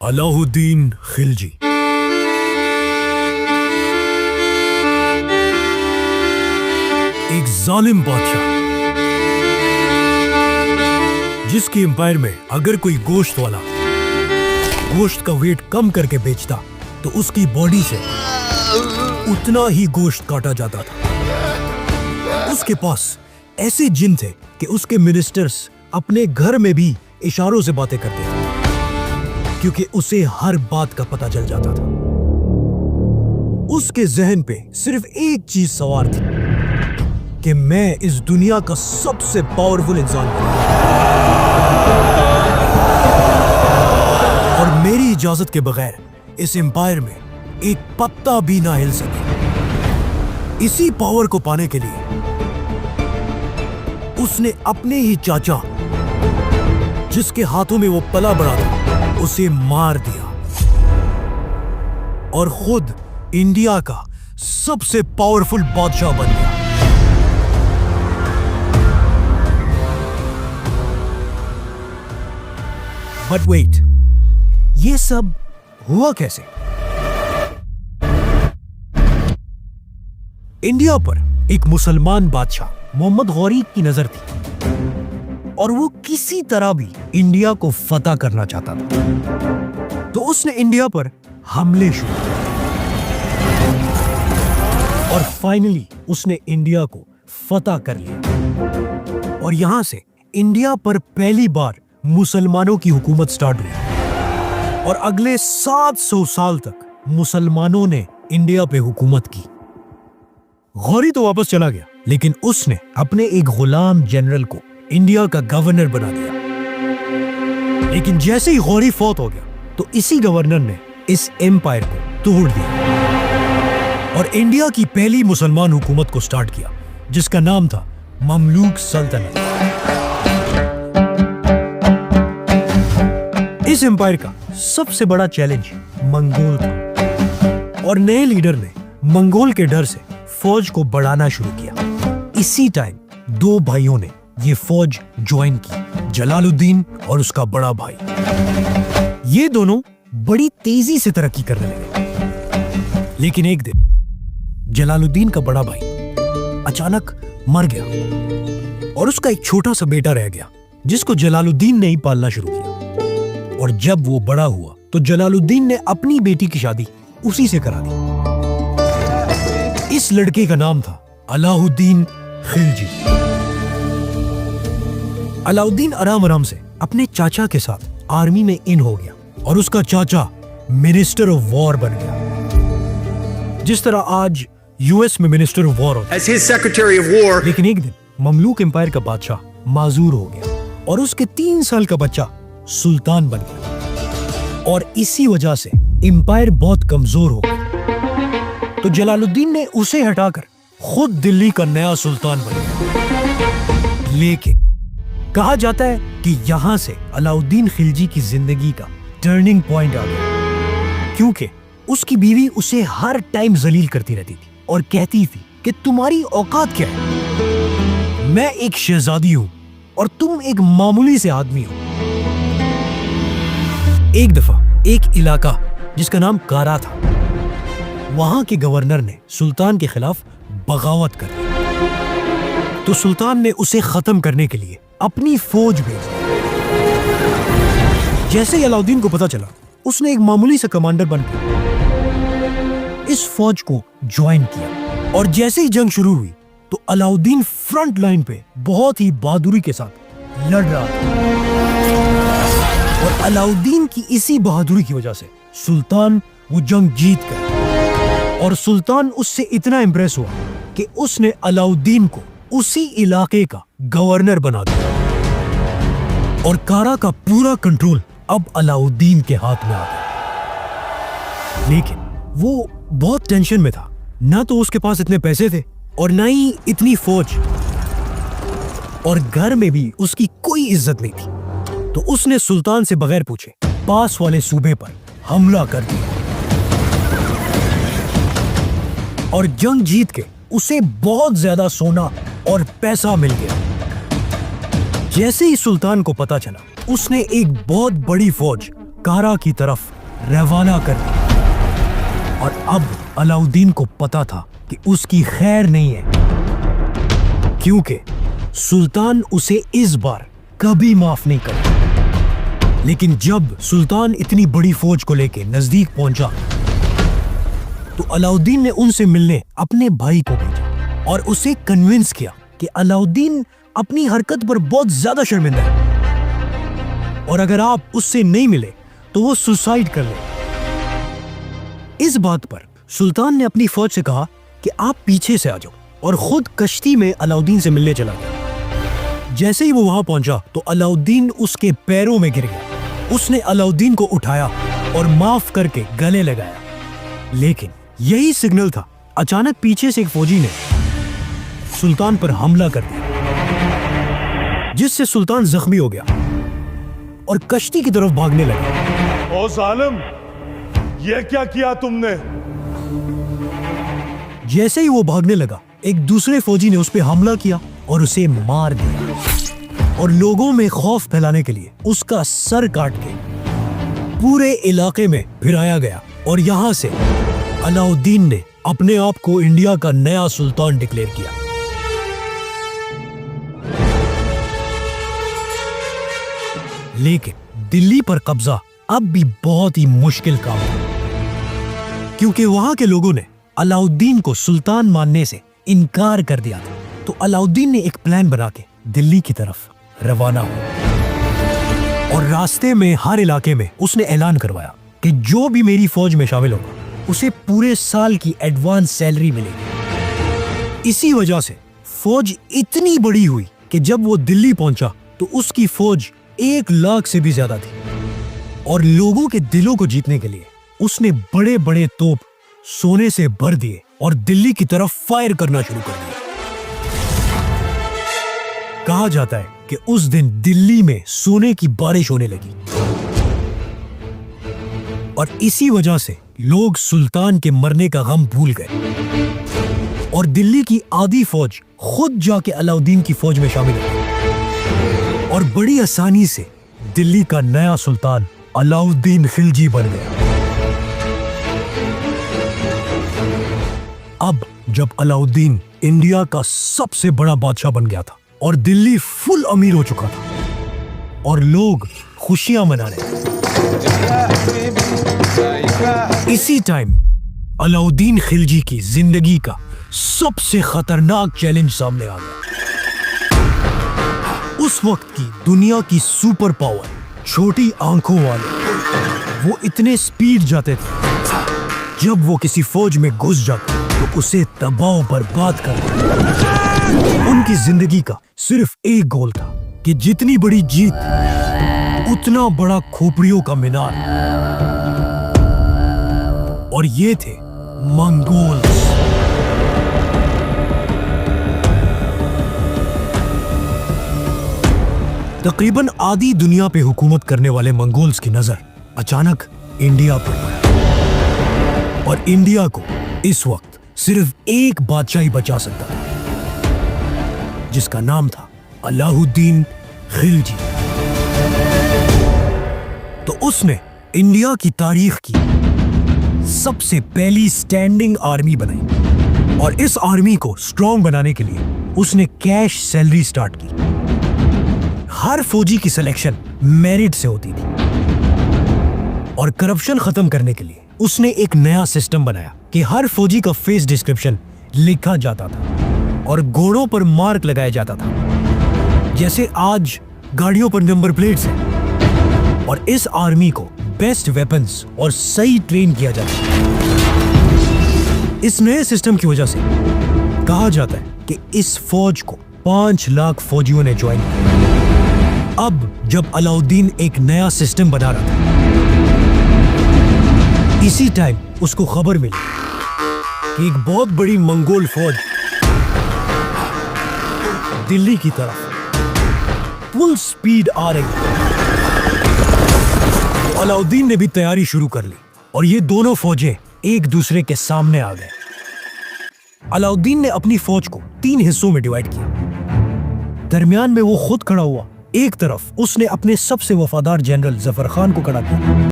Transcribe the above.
अलाउद्दीन खिलजी। एक जालिम बादशाह जिसके एम्पायर में अगर कोई गोश्त वाला गोश्त का वेट कम करके बेचता तो उसकी बॉडी से उतना ही गोश्त काटा जाता था। उसके पास ऐसे जिन थे कि उसके मिनिस्टर्स अपने घर में भी इशारों से बातें करते थे क्योंकि उसे हर बात का पता चल जाता था। उसके जहन पे सिर्फ एक चीज सवार थी कि मैं इस दुनिया का सबसे पावरफुल इंसान हूं और मेरी इजाजत के बगैर इस एम्पायर में एक पत्ता भी ना हिल सके। इसी पावर को पाने के लिए उसने अपने ही चाचा जिसके हाथों में वो पला बड़ा था उसे मार दिया और खुद इंडिया का सबसे पावरफुल बादशाह बन गया। बट वेट, ये सब हुआ कैसे? इंडिया पर एक मुसलमान बादशाह मोहम्मद गौरी की नजर थी और वो किसी तरह भी इंडिया को फतह करना चाहता था। तो उसने इंडिया पर हमले शुरू किए और फाइनली उसने इंडिया को फतह कर लिया और यहां से इंडिया पर पहली बार मुसलमानों की हुकूमत स्टार्ट हुई और अगले 700 साल तक मुसलमानों ने इंडिया पे हुकूमत की। गौरी तो वापस चला गया लेकिन उसने अपने एक गुलाम जनरल को इंडिया का गवर्नर बना दिया। लेकिन जैसे ही गौरी फौत हो गया तो इसी गवर्नर ने इस एम्पायर को तोड़ दिया और इंडिया की पहली मुसलमान हुकूमत को स्टार्ट किया जिसका नाम था ममलूक सल्तनत। इस एम्पायर का सबसे बड़ा चैलेंज मंगोल था और नए लीडर ने मंगोल के डर से फौज को बढ़ाना शुरू किया। इसी टाइम दो भाइयों ने ये फौज ज्वाइन की, जलालुद्दीन और उसका बड़ा भाई। ये दोनों बड़ी तेजी से तरक्की करने लगे। लेकिन एक दिन जलालुद्दीन का बड़ा भाई अचानक मर गया और उसका एक छोटा सा बेटा रह गया जिसको जलालुद्दीन ने ही पालना शुरू किया। और जब वो बड़ा हुआ तो जलालुद्दीन ने अपनी बेटी की शादी उसी से करा दी। इस लड़के का नाम था अलाउद्दीन खिलजी। अलाउद्दीन आराम आराम से अपने चाचा के साथ आर्मी में इन हो गया और उसका चाचा मिनिस्टर ऑफ वॉर बन गया, जिस तरह आज यूएस में मिनिस्टर ऑफ वॉर होता है। लेकिन एक दिन ममलूक एम्पायर का बादशाह माजूर हो गया और उसके 3 साल का बच्चा सुल्तान बन गया और इसी वजह से एम्पायर बहुत कमजोर हो गया। तो जलालुद्दीन ने उसे हटाकर खुद दिल्ली का नया सुल्तान बन गया। लेकिन कहा जाता है कि यहां से अलाउद्दीन खिलजी की जिंदगी का टर्निंग पॉइंट आ गया क्योंकि उसकी बीवी उसे हर टाइम जलील करती रहती थी और कहती थी कि तुम्हारी औकात क्या है, मैं एक शहजादी हूं और तुम एक मामूली से आदमी हो। एक दफा एक इलाका जिसका नाम कारा था, वहां के गवर्नर ने सुल्तान के खिलाफ बगावत कर दी तो सुल्तान ने उसे खत्म करने के लिए अपनी फौज भेजी। जैसे ही अलाउद्दीन को पता चला उसने एक मामूली सा कमांडर बनकर इस फौज को ज्वाइन किया और जैसे ही जंग शुरू हुई तो अलाउद्दीन फ्रंट लाइन पे बहुत ही बहादुरी के साथ लड़ रहा था और अलाउद्दीन की इसी बहादुरी की वजह से सुल्तान वो जंग जीत गया और सुल्तान उससे इतना इंप्रेस हुआ कि उसने अलाउद्दीन को उसी इलाके का गवर्नर बना दिया और कारा का पूरा कंट्रोल अब अलाउद्दीन के हाथ में आ गया। लेकिन वो बहुत टेंशन में था, ना तो उसके पास इतने पैसे थे और ना ही इतनी फौज और घर में भी उसकी कोई इज्जत नहीं थी। तो उसने सुल्तान से बगैर पूछे पास वाले सूबे पर हमला कर दिया और जंग जीत के उसे बहुत ज्यादा सोना और पैसा मिल गया। जैसे ही सुल्तान को पता चला उसने एक बहुत बड़ी फौज सक्कारा की तरफ रवाना कर दिया। और अब अलाउद्दीन को पता था कि उसकी खैर नहीं है, क्योंकि सुल्तान उसे इस बार कभी माफ नहीं करेगा। लेकिन जब सुल्तान इतनी बड़ी फौज को लेकर नजदीक पहुंचा तो अलाउद्दीन ने उनसे मिलने अपने भाई को भेजा और उसे कन्विंस किया कि अलाउद्दीन अपनी हरकत पर बहुत ज्यादा शर्मिंदा है और अगर आप उससे नहीं मिले तो वो सुसाइड कर ले। इस बात पर सुल्तान ने अपनी फौज से कहा कि आप पीछे से आ जाओ और खुद कश्ती में अलाउद्दीन से मिलने चला गया। जैसे ही वो वहां पहुंचा तो अलाउद्दीन उसके पैरों में गिर गया। उसने अलाउद्दीन को उठाया और माफ करके गले लगाया, लेकिन यही सिग्नल था। अचानक पीछे से एक फौजी ने सुल्तान पर हमला कर दिया, जिससे सुल्तान जख्मी हो गया और कश्ती की तरफ भागने लगा। ओ जालिम, ये क्या किया तुमने? जैसे ही वो भागने लगा, एक दूसरे फौजी ने उस पर हमला किया और उसे मार दिया और लोगों में खौफ फैलाने के लिए उसका सर काट के पूरे इलाके में फिराया गया। और यहां से अलाउद्दीन ने अपने आप को इंडिया का नया सुल्तान डिक्लेयर किया। लेकिन दिल्ली पर कब्जा अब भी बहुत ही मुश्किल काम था, क्योंकि वहां के लोगों ने अलाउद्दीन को सुल्तान मानने से इनकार कर दिया था। तो अलाउद्दीन ने एक प्लान बना के दिल्ली की तरफ रवाना हुआ और रास्ते में हर इलाके में उसने ऐलान करवाया कि जो भी मेरी फौज में शामिल होगा उसे पूरे साल की एडवांस सैलरी मिलेगी। इसी वजह से फौज इतनी बड़ी हुई कि जब वो दिल्ली पहुंचा तो उसकी फौज 1 लाख से भी ज्यादा थी। और लोगों के दिलों को जीतने के लिए उसने बड़े बड़े तोप सोने से भर दिए और दिल्ली की तरफ फायर करना शुरू कर दिया। कहा जाता है कि उस दिन दिल्ली में सोने की बारिश होने लगी और इसी वजह से लोग सुल्तान के मरने का गम भूल गए और दिल्ली की आधी फौज खुद जाके अलाउद्दीन की फौज में शामिल हो गई और बड़ी आसानी से दिल्ली का नया सुल्तान अलाउद्दीन खिलजी बन गया। अब जब अलाउद्दीन इंडिया का सबसे बड़ा बादशाह बन गया था और दिल्ली फुल अमीर हो चुका था और लोग खुशियां मना रहे थे, इसी टाइम अलाउद्दीन खिलजी की जिंदगी का सबसे खतरनाक चैलेंज सामने आ गया। उस वक्त की दुनिया की सुपर पावर छोटी आंखों वाले वो इतने स्पीड जाते थे, जब वो किसी फौज में घुस जाते तो उसे तबाह बर्बाद कर देते। उनकी जिंदगी का सिर्फ एक गोल था कि जितनी बड़ी जीत उतना बड़ा खोपड़ियों का मीनार। और ये थे मंगोल्स। तकरीबन आधी दुनिया पे हुकूमत करने वाले मंगोल्स की नजर अचानक इंडिया पर पड़ी और इंडिया को इस वक्त सिर्फ एक बादशाह ही बचा सकता था, जिसका नाम था अलाउद्दीन खिलजी। तो उसने इंडिया की तारीख की सबसे पहली स्टैंडिंग आर्मी बनाई और इस आर्मी को स्ट्रॉन्ग बनाने के लिए उसने कैश सैलरी स्टार्ट की। हर फौजी की सिलेक्शन मेरिट से होती थी और करप्शन खत्म करने के लिए उसने एक नया सिस्टम बनाया कि हर फौजी का फेस डिस्क्रिप्शन लिखा जाता था और घोड़ों पर मार्क लगाया जाता था, जैसे आज गाड़ियों पर नंबर प्लेट्स हैं। और इस आर्मी को बेस्ट वेपन्स और सही ट्रेन किया जाता है। इस नए सिस्टम की वजह से कहा जाता है कि इस फौज को 5 लाख फौजियों ने ज्वाइन किया। अब जब अलाउद्दीन एक नया सिस्टम बना रहा था, इसी टाइम उसको खबर मिली कि एक बहुत बड़ी मंगोल फौज दिल्ली की तरफ फुल स्पीड आ रही है। तो अलाउद्दीन ने भी तैयारी शुरू कर ली और ये दोनों फौजें एक दूसरे के सामने आ गए। अलाउद्दीन ने अपनी फौज को 3 हिस्सों में डिवाइड किया। दरमियान में वो खुद खड़ा हुआ। एक तरफ उसने अपने सबसे वफादार जनरल जफर खान को खड़ा किया